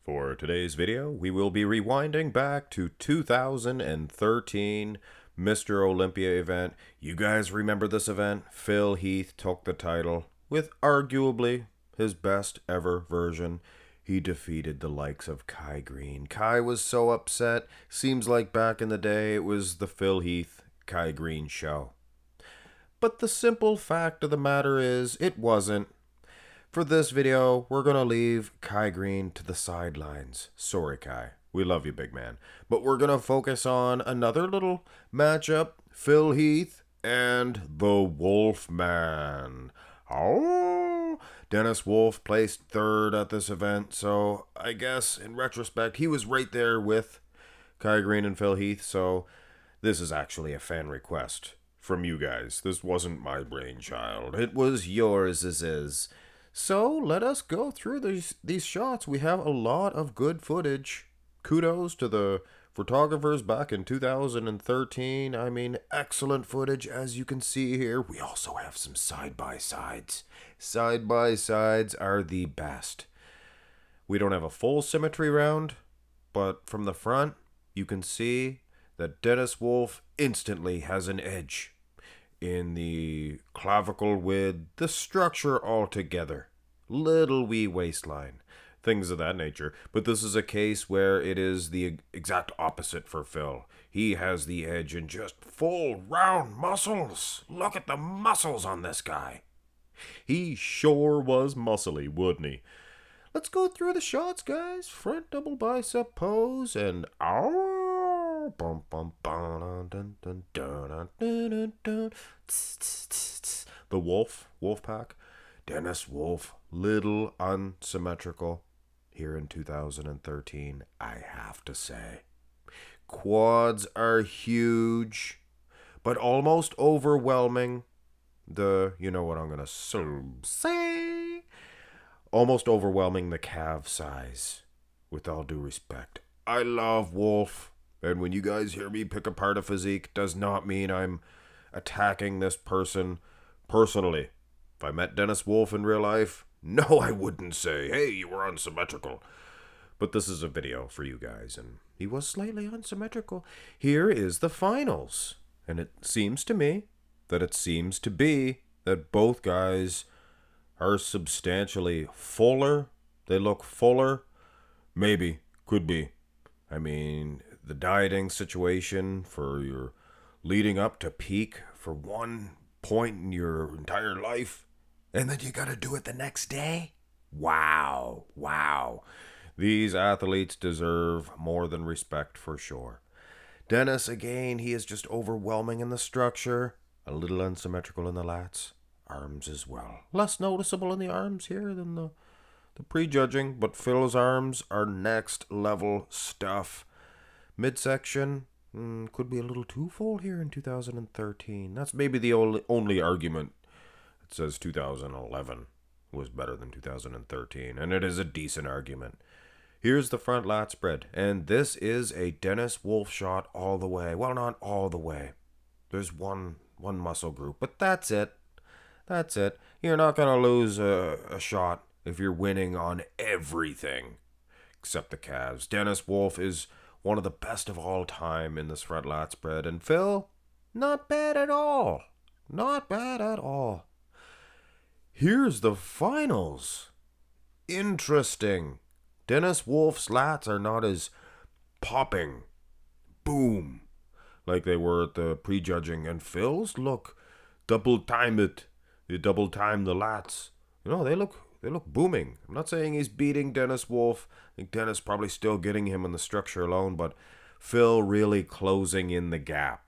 For today's video, we will be rewinding back to 2013 Mr. Olympia event. You guys remember this event? Phil Heath took the title with arguably his best ever version. He defeated the likes of Kai Green. Kai was so upset. Seems like back in the day it was the Phil Heath, Kai Green show. But the simple fact of the matter is, it wasn't. For this video, we're going to leave Kai Green to the sidelines. Sorry, Kai. We love you, big man. But we're going to focus on another little matchup. Phil Heath and the Wolfman. Oh, Dennis Wolf placed third at this event. So I guess in retrospect, he was right there with Kai Green and Phil Heath. So this is actually a fan request from you guys. This wasn't my brainchild. It was yours as is. So let us go through these shots. We have a lot of good footage. Kudos to the photographers back in 2013. I mean, excellent footage as you can see here. We also have some side-by-sides. Side-by-sides are the best. We don't have a full symmetry round, but from the front, you can see that Dennis Wolf instantly has an edge in the clavicle with the structure altogether. Little wee waistline. Things of that nature. But this is a case where it is the exact opposite for Phil. He has the edge in just full round muscles. Look at the muscles on this guy. He sure was muscly, wouldn't he? Let's go through the shots, guys. Front double bicep pose and bum bum bum dun dun dun dun dun. The Wolf Pack, Dennis Wolf, little unsymmetrical here in 2013, I have to say. Quads are huge, but almost overwhelming. You know what I'm gonna say? Almost overwhelming the calf size, with all due respect. I love Wolf. And when you guys hear me pick apart a physique, does not mean I'm attacking this person personally. If I met Dennis Wolf in real life, no, I wouldn't say, hey, you were unsymmetrical. But this is a video for you guys, and he was slightly unsymmetrical. Here is the finals. And it seems to me that both guys are substantially fuller. They look fuller. Maybe. Could be. I mean, the dieting situation for your leading up to peak for one point in your entire life, and then you gotta do it the next day. Wow. These athletes deserve more than respect for sure. Dennis, again, he is just overwhelming in the structure, a little unsymmetrical in the lats, arms as well. Less noticeable in the arms here than the prejudging, but Phil's arms are next level stuff. Midsection could be a little too full here in 2013. That's maybe the only argument. It says 2011 was better than 2013, and it is a decent argument. Here's the front lat spread, and this is a Dennis Wolf shot all the way. Well, not all the way. There's one muscle group, but that's it. That's it. You're not going to lose a shot if you're winning on everything except the calves. Dennis Wolf is one of the best of all time in this front lat spread. And Phil, not bad at all. Not bad at all. Here's the finals. Interesting. Dennis Wolf's lats are not as popping. Boom. Like they were at the prejudging. And Phil's look double-time it. You double-time the lats. You know, they look booming. I'm not saying he's beating Dennis Wolf. I think Dennis probably still getting him in the structure alone, but Phil really closing in the gap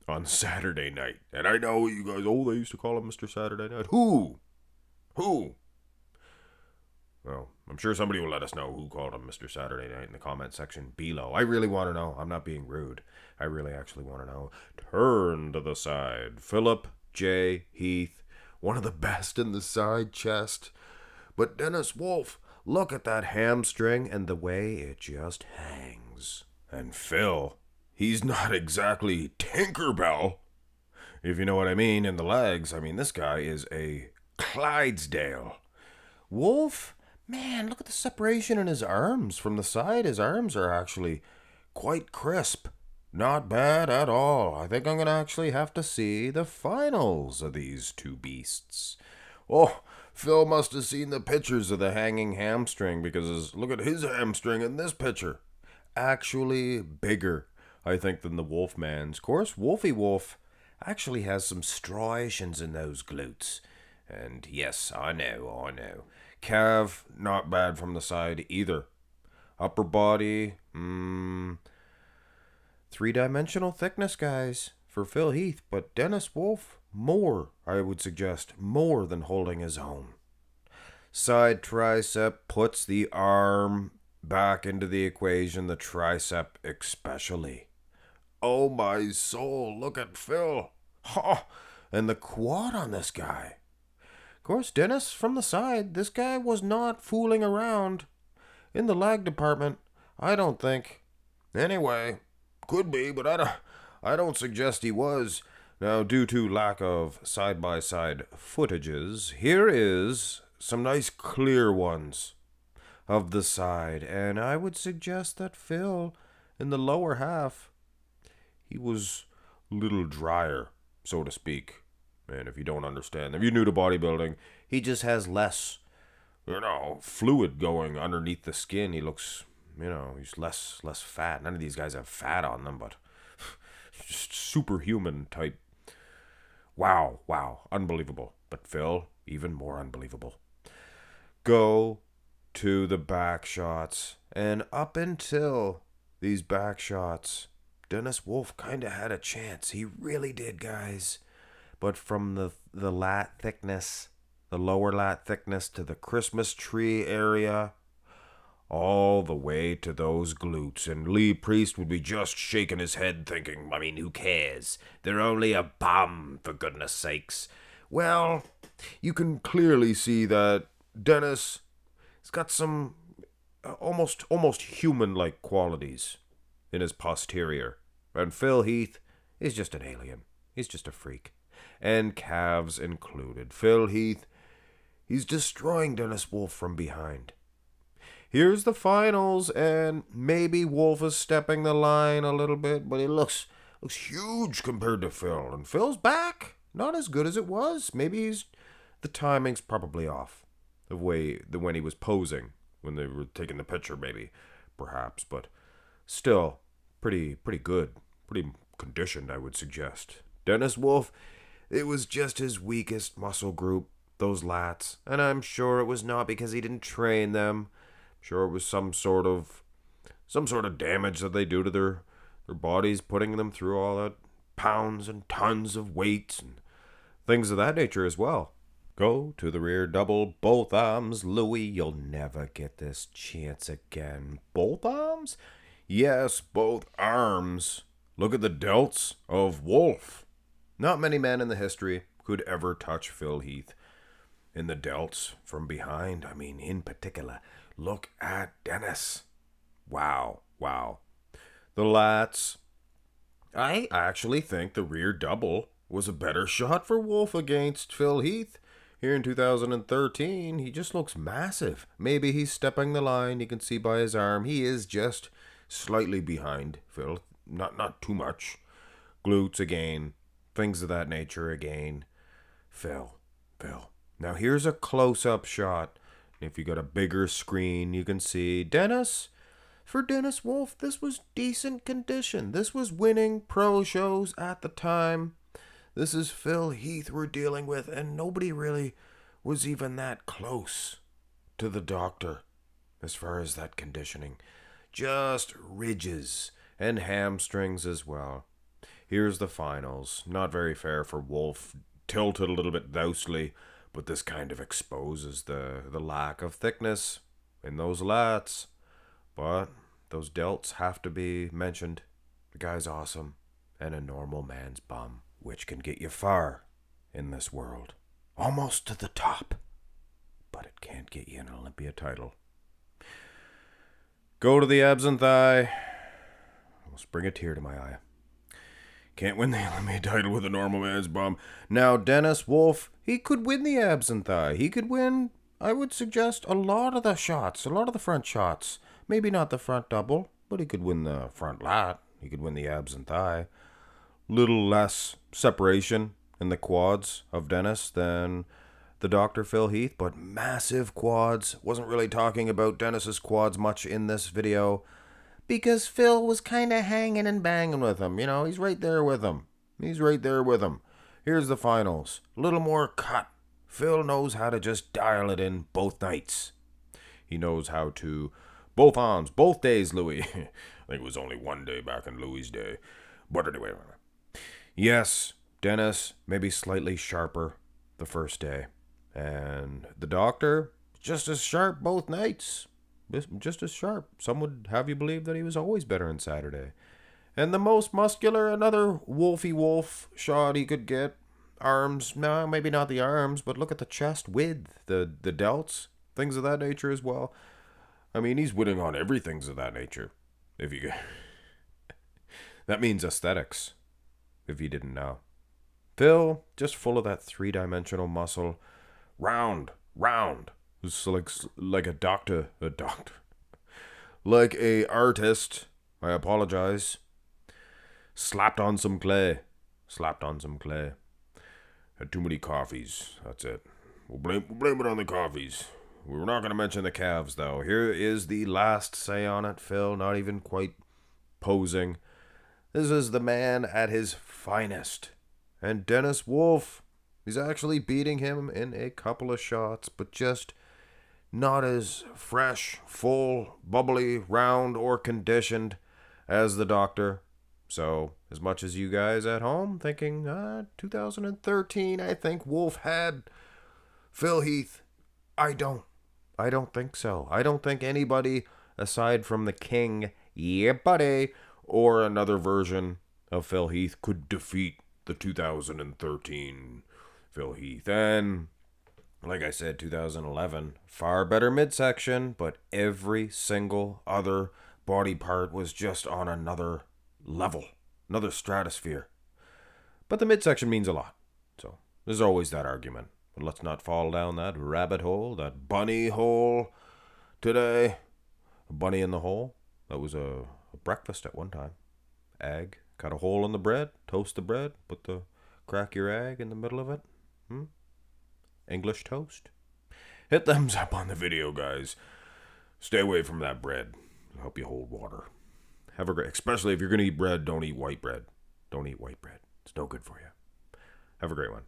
on Saturday night. And I know you guys, they used to call him Mr. Saturday Night. Who? Well, I'm sure somebody will let us know who called him Mr. Saturday Night in the comment section below. I really want to know. I'm not being rude. I really actually want to know. Turn to the side. Philip J. Heath, one of the best in the side chest. But Dennis Wolf, look at that hamstring and the way it just hangs. And Phil, he's not exactly Tinkerbell, if you know what I mean, in the legs. I mean, this guy is a Clydesdale. Wolf Man, look at the separation in his arms. From the side, his arms are actually quite crisp. Not bad at all. I think I'm going to actually have to see the finals of these two beasts. Oh, Phil must have seen the pictures of the hanging hamstring because look at his hamstring in this picture. Actually bigger, I think, than the Wolfman's. Of course, Wolfie Wolf actually has some striations in those glutes. And yes, I know. Calf, not bad from the side either. Upper body, three-dimensional thickness, guys, for Phil Heath. But Dennis Wolf, more, I would suggest, more than holding his own. Side tricep puts the arm back into the equation, the tricep especially. Oh my soul, look at Phil. Ha! And the quad on this guy. Of course, Dennis from the side, this guy was not fooling around. In the lag department, I don't think. Anyway, could be, but I don't suggest he was. Now, due to lack of side-by-side footages, here is some nice clear ones of the side. And I would suggest that Phil, in the lower half, he was a little drier, so to speak. And if you don't understand, if you're new to bodybuilding, he just has less, fluid going underneath the skin. He looks, he's less fat. None of these guys have fat on them, but just superhuman type. Wow, unbelievable. But Phil, even more unbelievable. Go to the back shots, and up until these back shots, Dennis Wolf kind of had a chance. He really did, guys. But from the lat thickness, the lower lat thickness to the Christmas tree area, all the way to those glutes. And Lee Priest would be just shaking his head thinking, who cares? They're only a bum, for goodness sakes. Well, you can clearly see that Dennis has got some almost human-like qualities in his posterior. And Phil Heath is just an alien. He's just a freak. And calves included. Phil Heath, he's destroying Dennis Wolf from behind. Here's the finals, and maybe Wolf is stepping the line a little bit, but he looks huge compared to Phil. And Phil's back. Not as good as it was. Maybe the timing's probably off. When he was posing, when they were taking the picture, maybe, perhaps. But still, pretty good. Pretty conditioned, I would suggest. Dennis Wolf, it was just his weakest muscle group, those lats. And I'm sure it was not because he didn't train them. I'm sure it was some sort of damage that they do to their bodies, putting them through all that pounds and tons of weights and things of that nature as well. Go to the rear double, both arms. Louie, you'll never get this chance again. Both arms? Yes, both arms. Look at the delts of Wolf. Not many men in the history could ever touch Phil Heath in the delts from behind. In particular, look at Dennis. Wow. The lats. I actually think the rear double was a better shot for Wolf against Phil Heath. Here in 2013, he just looks massive. Maybe he's stepping the line. You can see by his arm. He is just slightly behind Phil. Not too much. Glutes again. Things of that nature again. Phil. Now here's a close-up shot. If you got a bigger screen, you can see Dennis. For Dennis Wolf, this was decent condition. This was winning pro shows at the time. This is Phil Heath we're dealing with, and nobody really was even that close to the doctor as far as that conditioning. Just ridges and hamstrings as well. Here's the finals. Not very fair for Wolf. Tilted a little bit dousely, but this kind of exposes the lack of thickness in those lats. But those delts have to be mentioned. The guy's awesome and a normal man's bum, which can get you far in this world. Almost to the top. But it can't get you an Olympia title. Go to the abs and thigh. Almost bring a tear to my eye. Can't win the Olympia title with a normal man's bum. Now, Dennis Wolf, he could win the abs and thigh. He could win I would suggest a lot of the shots, a lot of the front shots. Maybe not the front double, but he could win the front lat. He could win the abs and thigh. Little less separation in the quads of Dennis than the Dr. Phil Heath, but massive quads. Wasn't really talking about Dennis's quads much in this video because Phil was kind of hanging and banging with him. You know, he's right there with him. He's right there with him. Here's the finals. A little more cut. Phil knows how to just dial it in both nights. He knows how to both arms, both days, Louis. I think it was only one day back in Louis' day. But anyway, yes, Dennis maybe slightly sharper the first day. And the doctor, just as sharp both nights. Just as sharp. Some would have you believe that he was always better on Saturday. And the most muscular, another wolfy wolf shot he could get. Arms, no, maybe not the arms, but look at the chest width, the delts, things of that nature as well. I mean, he's winning on everything of that nature. If you that means aesthetics, if you didn't know. Phil, just full of that three-dimensional muscle. Round. It's like a doctor. Like a artist, I apologize. Slapped on some clay. Had too many coffees. That's it. We'll blame it on the coffees. We're not going to mention the calves, though. Here is the last say on it, Phil. Not even quite posing. This is the man at his finest. And Dennis Wolf, he's actually beating him in a couple of shots, but just not as fresh, full, bubbly, round, or conditioned as the doctor. So, as much as you guys at home thinking, 2013, I think Wolf had Phil Heath, I don't think so. I don't think anybody aside from the king, yeah buddy, or another version of Phil Heath could defeat the 2013 Phil Heath. And like I said, 2011, far better midsection, but every single other body part was just on another level, another stratosphere. But the midsection means a lot. So there's always that argument. But let's not fall down that rabbit hole, that bunny hole today. A bunny in the hole. That was a breakfast at one time. Egg. Cut a hole in the bread. Toast the bread. Crack your egg in the middle of it. English toast. Hit thumbs up on the video, guys. Stay away from that bread. It'll help you hold water. Have a great, especially if you're going to eat bread, don't eat white bread. Don't eat white bread. It's no good for you. Have a great one.